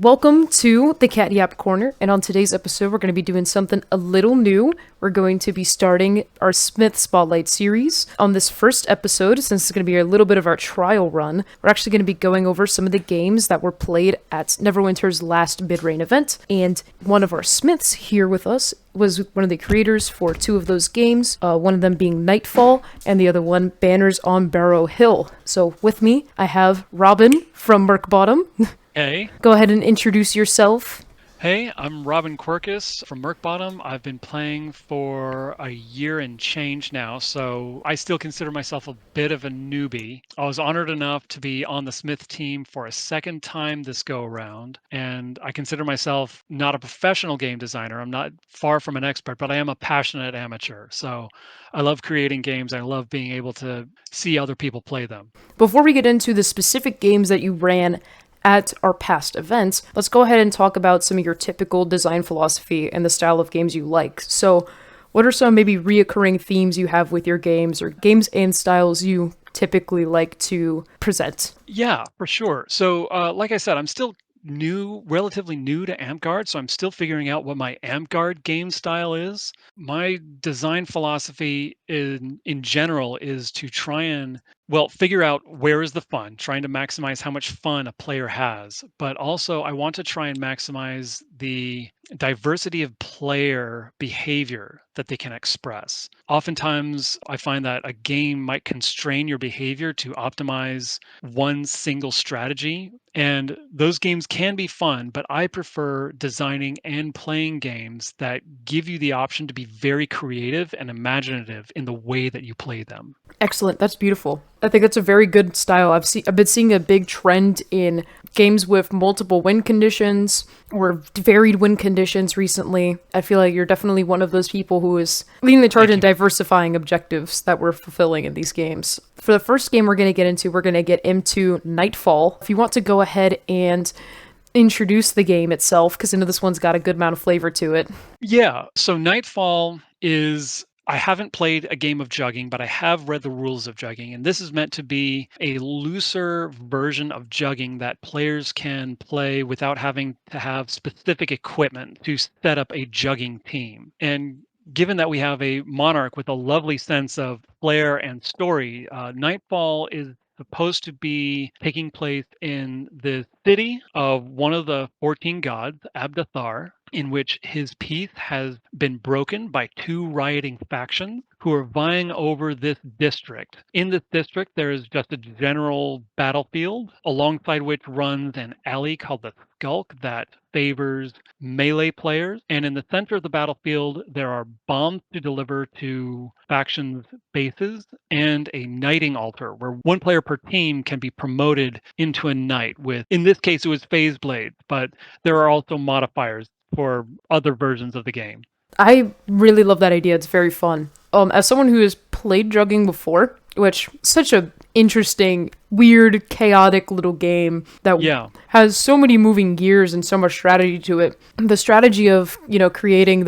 Welcome to the Cat-Yap Corner, and on today's episode we're going to be doing something a little new. We're going to be starting our Smith Spotlight series. On this first episode, since it's going to be a little bit of our trial run, we're actually going to be going over some of the games that were played at Neverwinter's last Midreign event, and one of our Smiths here with us was one of the creators for two of those games, one of them being Nightfall, and the other one, Banners on Barrow Hill. So with me, I have Robin from Merkbottom. Hey. Go ahead and introduce yourself. Hey, I'm Robin Quercus from Merkbottom. I've been playing for a year and change now, so I still consider myself a bit of a newbie. I was honored enough to be on the Smith team for a second time this go-around, and I consider myself not a professional game designer. I'm not far from an expert, but I am a passionate amateur. So I love creating games. I love being able to see other people play them. Before we get into the specific games that you ran at our past events, let's go ahead and talk about some of your typical design philosophy and the style of games you like. So what are some maybe reoccurring themes you have with your games, or games and styles you typically like to present? Yeah, for sure. So like I said, I'm still relatively new to Amtgard, so I'm still figuring out what my Amtgard game style is. My design philosophy in general is to try and, well, figure out where is the fun, trying to maximize how much fun a player has, but also I want to try and maximize the diversity of player behavior that they can express. Oftentimes, I find that a game might constrain your behavior to optimize one single strategy, and those games can be fun, but I prefer designing and playing games that give you the option to be very creative and imaginative in the way that you play them. Excellent. That's beautiful. I think that's a very good style. I've been seeing a big trend in games with multiple win conditions or varied win conditions recently. I feel like you're definitely one of those people who is leading the charge in diversifying objectives that we're fulfilling in these games. For the first game we're going to get into Nightfall. If you want to go ahead and introduce the game itself, because I know this one's got a good amount of flavor to it. Yeah, so Nightfall is... I haven't played a game of jugging, but I have read the rules of jugging, and this is meant to be a looser version of jugging that players can play without having to have specific equipment to set up a jugging team. And given that we have a monarch with a lovely sense of flair and story, Nightfall is supposed to be taking place in the city of one of the 14 gods, Abdathar, in which his peace has been broken by two rioting factions who are vying over this district. In this district, there is just a general battlefield, alongside which runs an alley called the Skulk that favors melee players. And in the center of the battlefield, there are bombs to deliver to factions' bases and a knighting altar where one player per team can be promoted into a knight with, in this case, it was phase blades, but there are also modifiers for other versions of the game. I really love that idea. It's very fun. As someone who has played jugging before, which is such a interesting, weird, chaotic little game that has so many moving gears and so much strategy to it. The strategy of, creating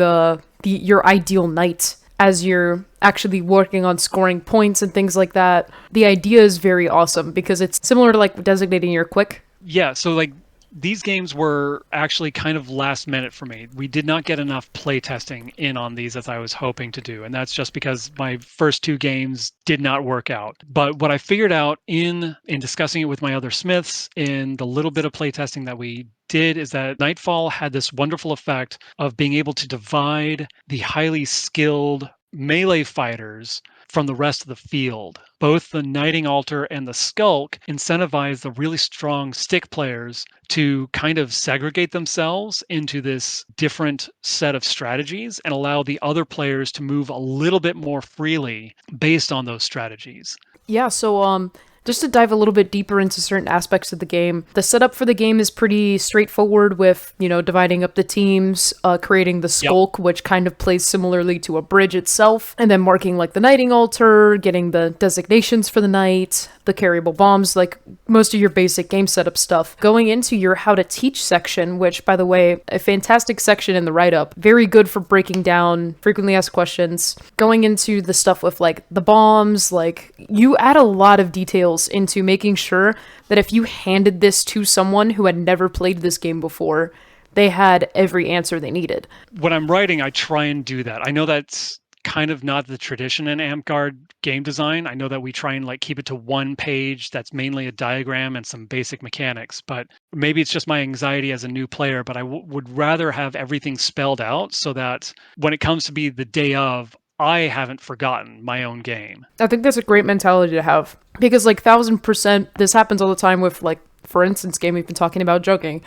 your ideal knight as you're actually working on scoring points and things like that. The idea is very awesome because it's similar to like designating your quick. Yeah, so like these games were actually kind of last minute for me. We did not get enough playtesting in on these as I was hoping to do. And that's just because my first two games did not work out. But what I figured out in discussing it with my other Smiths, in the little bit of playtesting that we did, is that Nightfall had this wonderful effect of being able to divide the highly skilled melee fighters from the rest of the field. Both the Knighting Altar and the Skulk incentivize the really strong stick players to kind of segregate themselves into this different set of strategies and allow the other players to move a little bit more freely based on those strategies. Yeah, so just to dive a little bit deeper into certain aspects of the game, the setup for the game is pretty straightforward with, dividing up the teams, creating the Skulk, which kind of plays similarly to a bridge itself, and then marking like the Knighting Altar, getting the designations for the knight, the carryable bombs, like most of your basic game setup stuff. Going into your how to teach section, which, by the way, a fantastic section in the write-up, very good for breaking down frequently asked questions. Going into the stuff with like the bombs, like you add a lot of details details into making sure that if you handed this to someone who had never played this game before, they had every answer they needed. When I'm writing, I try and do that. I know that's kind of not the tradition in Amtgard game design. I know that we try and like keep it to one page that's mainly a diagram and some basic mechanics, but maybe it's just my anxiety as a new player, but I would rather have everything spelled out so that when it comes to be the day of, I haven't forgotten my own game. I think that's a great mentality to have because, like, 1000%, this happens all the time with, like, for instance, game we've been talking about, jugging.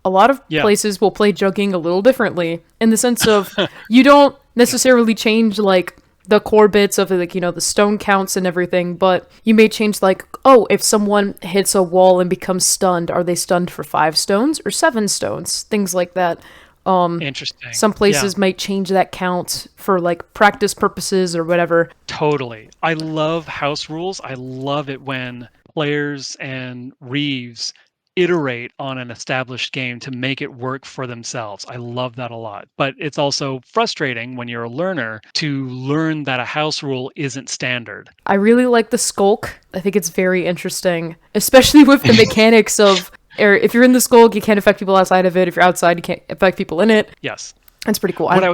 A lot of places will play jugging a little differently in the sense of you don't necessarily change, like, the core bits of, like, you know, the stone counts and everything, but you may change, like, oh, if someone hits a wall and becomes stunned, are they stunned for 5 stones or 7 stones? Things like that. Interesting. Some places might change that count for like practice purposes or whatever. Totally. I love house rules. I love it when players and Reeves iterate on an established game to make it work for themselves. I love that a lot. But it's also frustrating when you're a learner to learn that a house rule isn't standard. I really like the skulk. I think it's very interesting, especially with the mechanics of if you're in the skulk, you can't affect people outside of it. If you're outside, you can't affect people in it. Yes. That's pretty cool. What I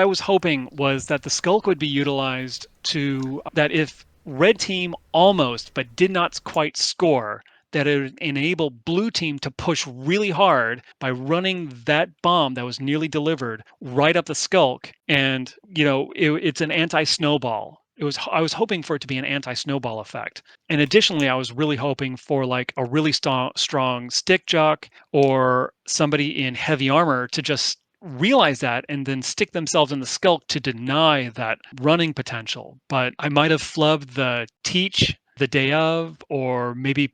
was hoping was that the skulk would be utilized to that if red team almost but did not quite score, that it would enable blue team to push really hard by running that bomb that was nearly delivered right up the skulk. And, you know, it's an anti-snowball. I was hoping for it to be an anti-snowball effect. And additionally, I was really hoping for like a really strong stick jock or somebody in heavy armor to just realize that and then stick themselves in the skulk to deny that running potential. But I might have flubbed the teach the day of, or maybe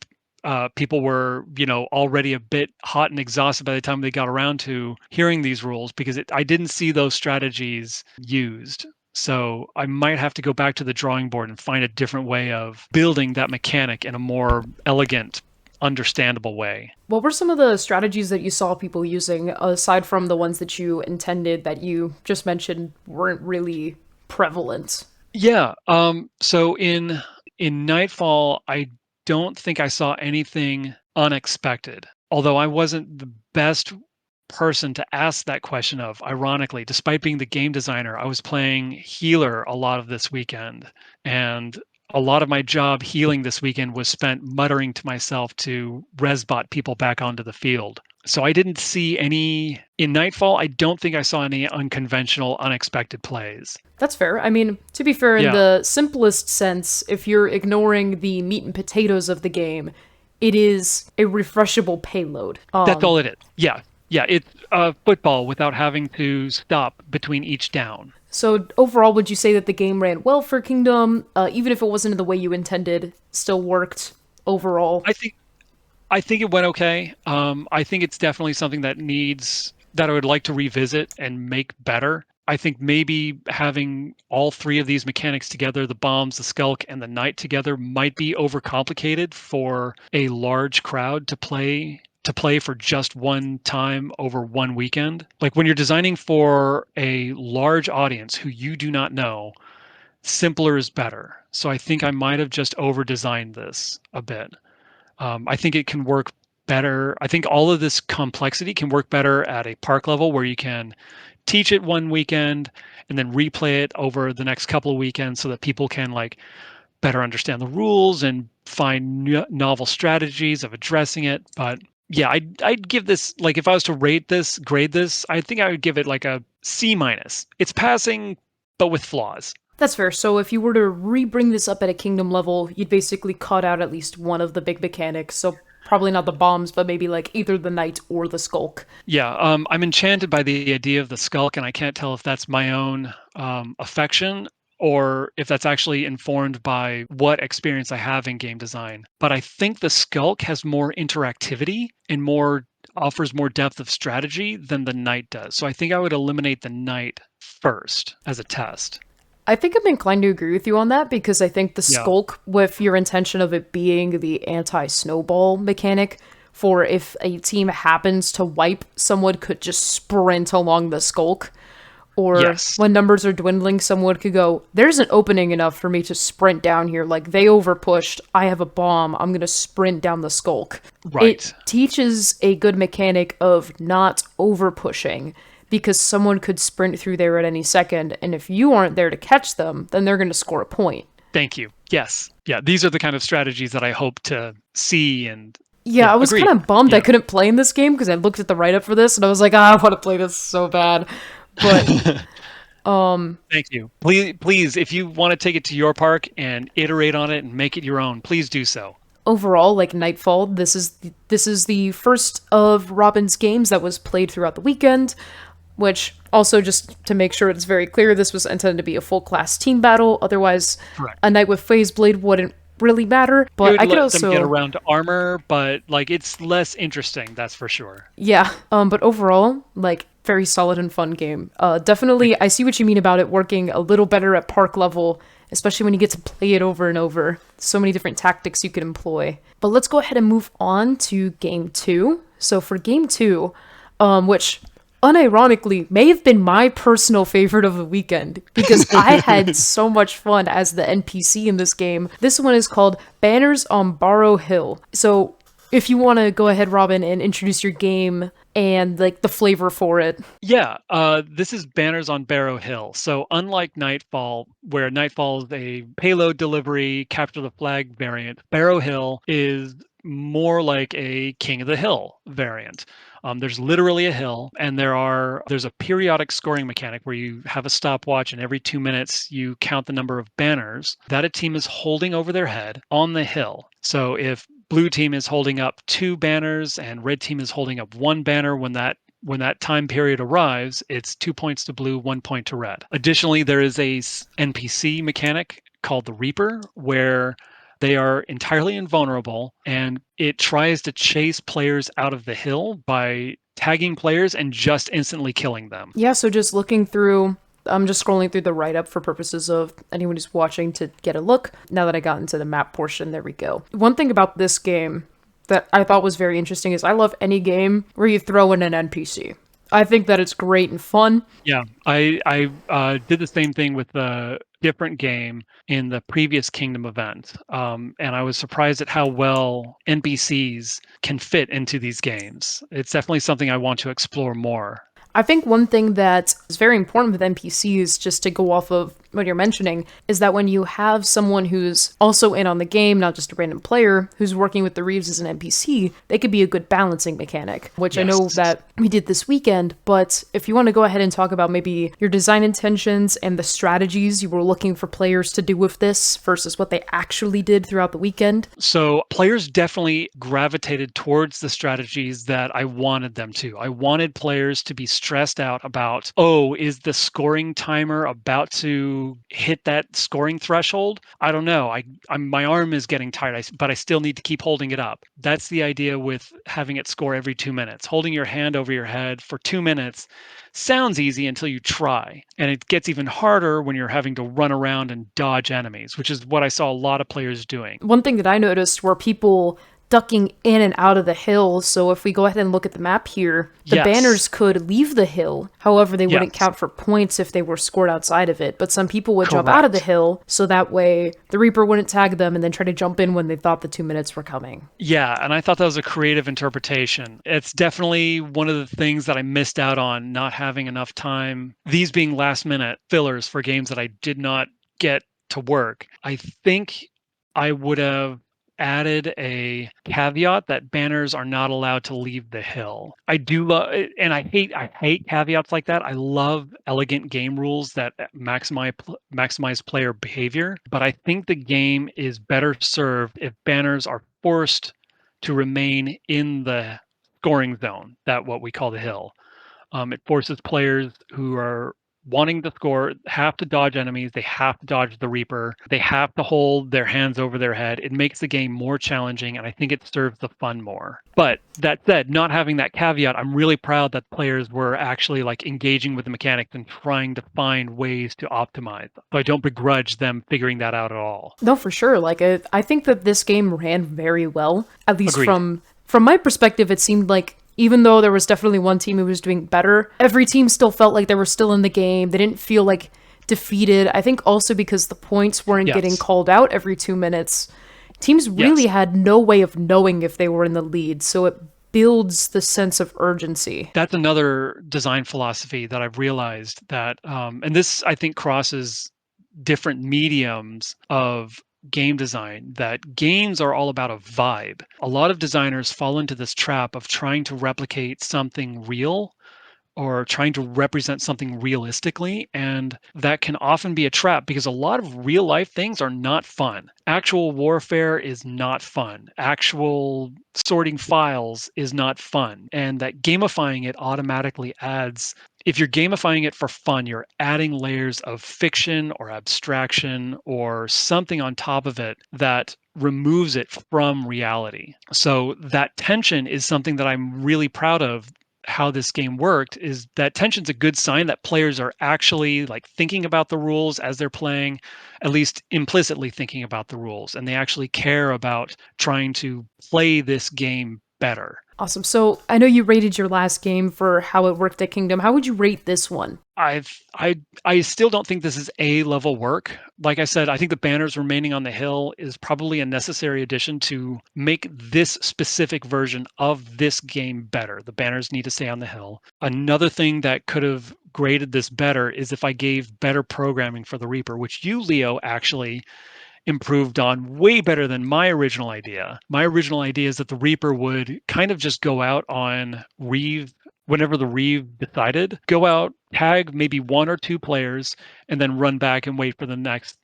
people were, you know, already a bit hot and exhausted by the time they got around to hearing these rules because I didn't see those strategies used. So I might have to go back to the drawing board and find a different way of building that mechanic in a more elegant, understandable way. What were some of the strategies that you saw people using aside from the ones that you intended that you just mentioned weren't really prevalent? Yeah. So in Nightfall, I don't think I saw anything unexpected. Although I wasn't the best person to ask that question of, ironically, despite being the game designer, I was playing healer a lot of this weekend. And a lot of my job healing this weekend was spent muttering to myself to resbot people back onto the field. So I didn't see any in Nightfall. I don't think I saw any unconventional, unexpected plays. That's fair. I mean, to be fair, in the simplest sense, if you're ignoring the meat and potatoes of the game, it is a refreshable payload. That's all it is. Yeah. Yeah, it's football without having to stop between each down. So overall, would you say that the game ran well for Kingdom, even if it wasn't in the way you intended, still worked overall? I think it went okay. I think it's definitely something that I would like to revisit and make better. I think maybe having all 3 of these mechanics together, the bombs, the skulk, and the knight together, might be overcomplicated for a large crowd to play for just one time over one weekend. Like when you're designing for a large audience who you do not know, simpler is better. So I think I might have just over-designed this a bit. I think it can work better. I think all of this complexity can work better at a park level where you can teach it one weekend and then replay it over the next couple of weekends so that people can like better understand the rules and find novel strategies of addressing it. But yeah, I'd give this, like, if I was to grade this, I think I would give it like a C-. It's passing, but with flaws. That's fair. So if you were to re-bring this up at a Kingdom level, you'd basically cut out at least one of the big mechanics. So probably not the bombs, but maybe like either the knight or the skulk. Yeah, I'm enchanted by the idea of the skulk, and I can't tell if that's my own affection or if that's actually informed by what experience I have in game design. But I think the skulk has more interactivity and offers more depth of strategy than the knight does. So I think I would eliminate the knight first as a test. I think I'm inclined to agree with you on that because I think the skulk, with your intention of it being the anti-snowball mechanic, for if a team happens to wipe, someone could just sprint along the skulk. Or Yes. when numbers are dwindling, someone could go, there's an opening enough for me to sprint down here. Like, they overpushed. I have a bomb. I'm going to sprint down the skulk. It Right. teaches a good mechanic of not overpushing, because someone could sprint through there at any second. And if you aren't there to catch them, then they're going to score a point. Thank you. Yes. Yeah. These are the kind of strategies that I hope to see. And Yeah, yeah, I was agreed. kind of bummed I Yeah. couldn't play in this game because I looked at the write up for this and I was like, I want to play this so bad. But Thank you. Please, if you want to take it to your park and iterate on it and make it your own, please do so. overall, like Nightfall, this is the first of Robin's games that was played throughout the weekend. Which also, just to make sure it's very clear, this was intended to be a full class team battle. Otherwise, Correct. a night with Phase Blade wouldn't really matter. It But would I could let them get also, around to armor, but like it's less interesting, that's for sure. yeah. But overall, like, very solid and fun game. Definitely, I see what you mean about it working a little better at park level, especially when you get to play it over and over. So many different tactics you can employ. But let's go ahead and move on to game 2. So for game 2, which unironically may have been my personal favorite of the weekend because I had so much fun as the NPC in this game. This one is called Banners on Barrow Hill. So if you want to go ahead, Robin, and introduce your game and like the flavor for it. Yeah, this is Banners on Barrow Hill. So unlike Nightfall, where Nightfall is a payload delivery, capture the flag variant, Barrow Hill is more like a King of the Hill variant. There's literally a hill, and there's a periodic scoring mechanic where you have a stopwatch, and every 2 minutes you count the number of banners that a team is holding over their head on the hill. So if blue team is holding up 2 banners and red team is holding up 1 banner, when that time period arrives, it's 2 points to blue, 1 point to red. Additionally, there is a NPC mechanic called the Reaper, where they are entirely invulnerable, and it tries to chase players out of the hill by tagging players and just instantly killing them. Yeah, so just looking through, I'm just scrolling through the write up for purposes of anyone who's watching to get a look. Now that I got into the map portion, there we go. One thing about this game that I thought was very interesting is I love any game where you throw in an NPC. I think that it's great and fun. Yeah, I did the same thing with a different game in the previous Kingdom event, and I was surprised at how well NPCs can fit into these games. It's definitely something I want to explore more. I think one thing that is very important with NPCs, just to go off of what you're mentioning, is that when you have someone who's also in on the game, not just a random player, who's working with the Reeves as an NPC, they could be a good balancing mechanic, which I know Yes. that we did this weekend. But if you want to go ahead and talk about maybe your design intentions and the strategies you were looking for players to do with this versus what they actually did throughout the weekend. So players definitely gravitated towards the strategies that I wanted them to. I wanted players to be stressed out about, oh, is the scoring timer about to hit that scoring threshold? I don't know. My arm is getting tired, but I still need to keep holding it up. That's the idea with having it score every 2 minutes. Holding your hand over your head for 2 minutes sounds easy until you try. And it gets even harder when you're having to run around and dodge enemies, which is what I saw a lot of players doing. One thing that I noticed were people ducking in and out of the hill. So if we go ahead and look at the map here, the Yes. banners could leave the hill. However, they wouldn't Yes. count for points if they were scored outside of it. But some people would jump out of the Correct. hill, so that way the Reaper wouldn't tag them and then try to jump in when they thought the 2 minutes were coming. Yeah, and I thought that was a creative interpretation. It's definitely one of the things that I missed out on, not having enough time. These being last minute fillers for games that I did not get to work. I think I would have added a caveat that banners are not allowed to leave the hill. I do love, and I hate caveats like that. I love elegant game rules that maximize player behavior, but I think the game is better served if banners are forced to remain in the scoring zone, that what we call the hill. It forces players who are wanting to score have to dodge enemies. They have to dodge the Reaper. They have to hold their hands over their head. It makes the game more challenging, and I think it serves the fun more. But that said, not having that caveat, I'm really proud that players were actually like engaging with the mechanics and trying to find ways to optimize. So I don't begrudge them figuring that out at all. No, for sure. Like, I think that this game ran very well. At least Agreed. from my perspective, it seemed like even though there was definitely one team who was doing better, every team still felt like they were still in the game. They didn't feel like defeated. I think also because the points weren't getting Yes. called out every 2 minutes. Teams really Yes. had no way of knowing if they were in the lead, so it builds the sense of urgency. That's another design philosophy that I've realized that, and this I think crosses different mediums of game design, that games are all about a vibe. A lot of designers fall into this trap of trying to replicate something real or trying to represent something realistically. And that can often be a trap because a lot of real life things are not fun. Actual warfare is not fun. Actual sorting files is not fun. And that gamifying it automatically adds, if you're gamifying it for fun, you're adding layers of fiction or abstraction or something on top of it that removes it from reality. So that tension is something that I'm really proud of. How this game worked is that tension's a good sign that players are actually like thinking about the rules as they're playing, at least implicitly thinking about the rules, and they actually care about trying to play this game better. Awesome. So I know you rated your last game for how it worked at Kingdom. How would you rate this one? I still don't think this is A level work. Like I said, I think the banners remaining on the hill is probably a necessary addition to make this specific version of this game better. The banners need to stay on the hill. Another thing that could have graded this better is if I gave better programming for the Reaper, which you, Leo, actually improved on way better than my original idea. My original idea is that the Reaper would kind of just go out on Reeve whenever the Reeve decided, go out, tag maybe one or two players, and then run back and wait for the next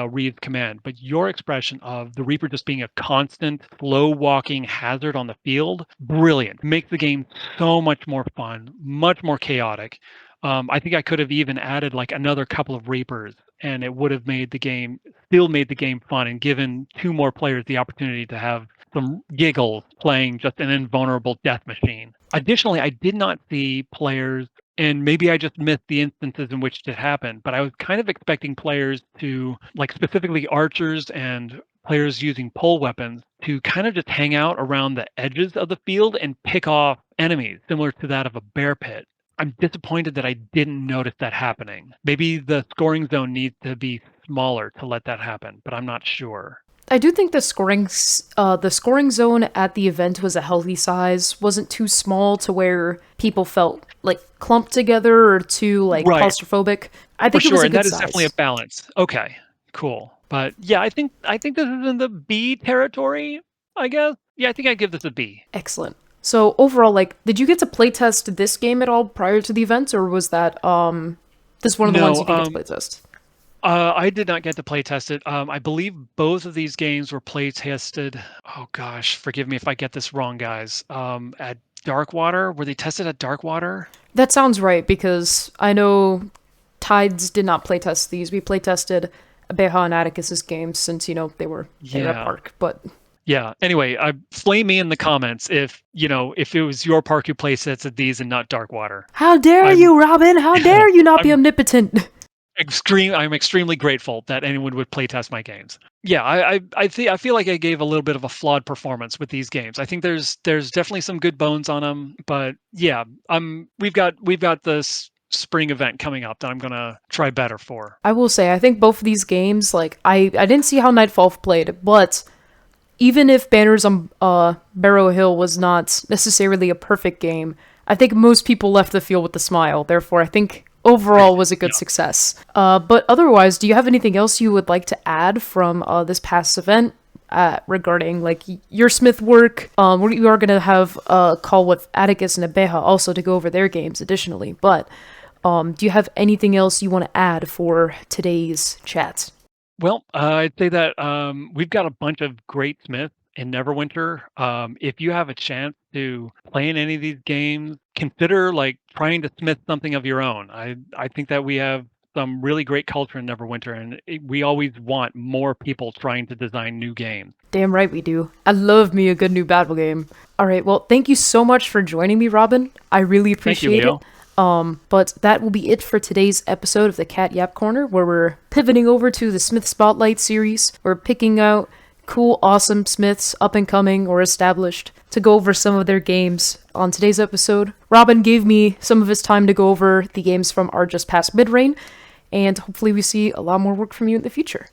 Reeve command. But your expression of the Reaper just being a constant, slow walking hazard on the field, brilliant. Makes the game so much more fun, much more chaotic. I think I could have even added like another couple of Reapers, and it would have still made the game fun and given two more players the opportunity to have some giggles playing just an invulnerable death machine. Additionally, I did not see players, and maybe I just missed the instances in which it happened, but I was kind of expecting players to, like specifically archers and players using pole weapons, to kind of just hang out around the edges of the field and pick off enemies, similar to that of a bear pit. I'm disappointed that I didn't notice that happening. Maybe the scoring zone needs to be smaller to let that happen, but I'm not sure. I do think the scoring zone at the event was a healthy size. Wasn't too small to where people felt like clumped together or too like Right, claustrophobic. I for think it was sure, a and good that is definitely a size. balance. Okay, cool. But yeah, I think this is in the B territory, I guess. Yeah, I think I'd give this a B. Excellent. So overall, like, did you get to playtest this game at all prior to the event, or was that this one of the ones No, you didn't get to playtest? I did not get to play test it. I believe both of these games were play tested. Oh gosh, forgive me if I get this wrong, guys. At Darkwater, were they tested at Darkwater? That sounds right because I know Tides did not playtest these. We playtested Abeja and Atticus's games since they were there at Yeah. Park. But Yeah. Anyway, flame me in the comments if it was your park who play tested these and not Darkwater. how dare I'm you, Robin? How dare you not be I'm omnipotent? I'm extremely grateful that anyone would play test my games. Yeah, I feel like I gave a little bit of a flawed performance with these games. I think there's definitely some good bones on them, but yeah, we've got this spring event coming up that I'm gonna try better for. I will say, I think both of these games, like, I didn't see how Nightfall played, but even if Banners on Barrow Hill was not necessarily a perfect game, I think most people left the field with a smile. Therefore, I think overall Great. was a good Yeah. success. But otherwise, do you have anything else you would like to add from this past event regarding like your Smith work? We are gonna have a call with Atticus and Abeja also to go over their games additionally. But do you have anything else you want to add for today's chat? Well, I'd say that we've got a bunch of great Smiths in Neverwinter. If you have a chance to play in any of these games, consider like trying to smith something of your own. I think that we have some really great culture in Neverwinter, and we always want more people trying to design new games. Damn right we do. I love me a good new battle game. All right, well, thank you so much for joining me, Robin. I really Thank you, appreciate it. Leo. But that will be it for today's episode of the Cat-Yap Corner, where we're pivoting over to the Smith Spotlight series. We're picking out cool, awesome Smiths, up and coming or established, to go over some of their games. On today's episode, Robin gave me some of his time to go over the games from our just past Midreign, and hopefully we see a lot more work from you in the future.